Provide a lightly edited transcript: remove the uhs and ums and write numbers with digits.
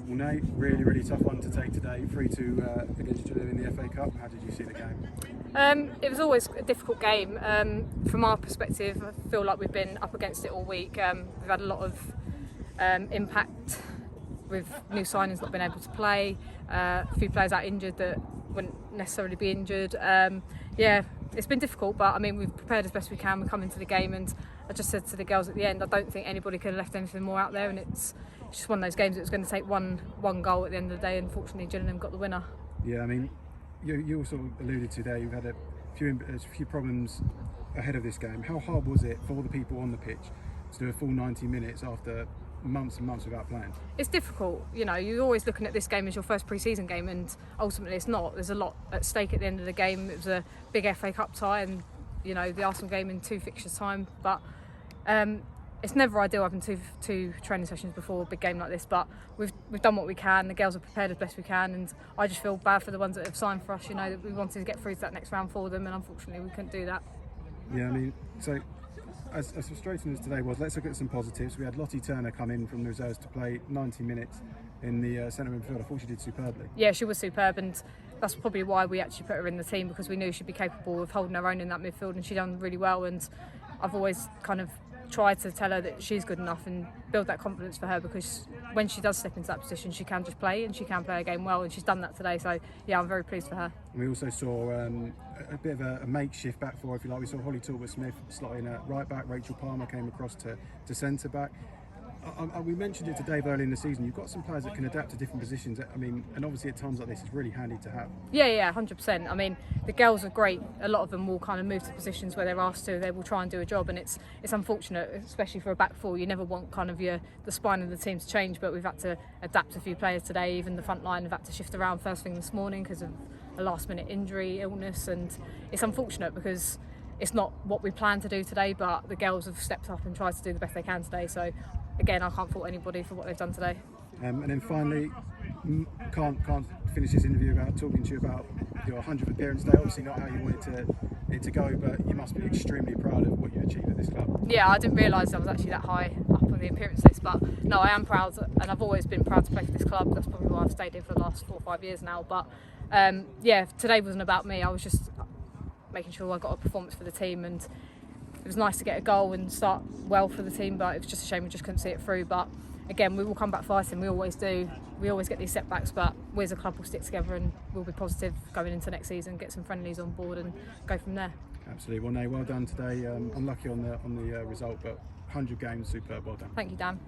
Well, Nate, really tough one to take today. 3-2 against Gillingham in the FA Cup. How did you see the game? It was always a difficult game. From our perspective, I feel like we've been up against it all week. We've had a lot of impact with new signings not being able to play. A few players out injured that wouldn't necessarily be injured. It's been difficult, but I mean, we've prepared as best we can. We come into the game, and I just said to the girls at the end, I don't think anybody could have left anything more out there, and it's just one of those games that was going to take one goal at the end of the day. Unfortunately, Gillingham got the winner. Yeah, I mean, you also alluded to there, you've had a few problems ahead of this game. How hard was it for all the people on the pitch to do a full 90 minutes after months and months without playing? It's difficult, you know, you're always looking at this game as your first pre-season game, and ultimately it's not. There's a lot at stake at the end of the game. It was a big FA Cup tie, and you know, the Arsenal game in 2 fixtures time, but it's never ideal having two training sessions before a big game like this, but we've done what we can. The girls are prepared as best we can, and I just feel bad for the ones that have signed for us. You know, that we wanted to get through to that next round for them, and unfortunately we couldn't do that. Yeah, I mean, so as frustrating as today was, let's look at some positives. We had Lottie Turner come in from the reserves to play 90 minutes in the centre midfield. I thought she did superbly. Yeah, she was superb, and that's probably why we actually put her in the team, because we knew she'd be capable of holding her own in that midfield, and she done really well. And I've always kind of tried to tell her that she's good enough and build that confidence for her, because when she does step into that position, she can just play, and she can play a game well, and she's done that today. So yeah, I'm very pleased for her. And we also saw a bit of a makeshift back four, if you like. We saw Holly Talbot-Smith slotting at right back, Rachel Palmer came across to centre back. We mentioned it to Dave early in the season. You've got some players that can adapt to different positions. I mean, and obviously at times like this, it's really handy to have. Yeah, 100%. I mean, the girls are great. A lot of them will kind of move to positions where they're asked to. They will try and do a job, and it's unfortunate, especially for a back four. You never want kind of the spine of the team to change, but we've had to adapt a few players today. Even the front line have had to shift around first thing this morning because of a last-minute injury, illness, and it's unfortunate because it's not what we planned to do today, but the girls have stepped up and tried to do the best they can today. So again, I can't fault anybody for what they've done today. And then finally, can't finish this interview without talking to you about your 100th appearance day. Obviously not how you wanted it to go, but you must be extremely proud of what you achieved at this club. Yeah, I didn't realise I was actually that high up on the appearance list, but no, I am proud, and I've always been proud to play for this club. That's probably why I've stayed here for the last 4 or 5 years now. But yeah, today wasn't about me. I was just making sure I got a performance for the team, and it was nice to get a goal and start well for the team, but it was just a shame we just couldn't see it through. But again, we will come back fighting. We always do. We always get these setbacks, but we as a club will stick together, and we'll be positive going into next season, get some friendlies on board and go from there. Absolutely. Well, Nay, well done today. Unlucky on the result, but 100 games, superb. Well done. Thank you, Dan.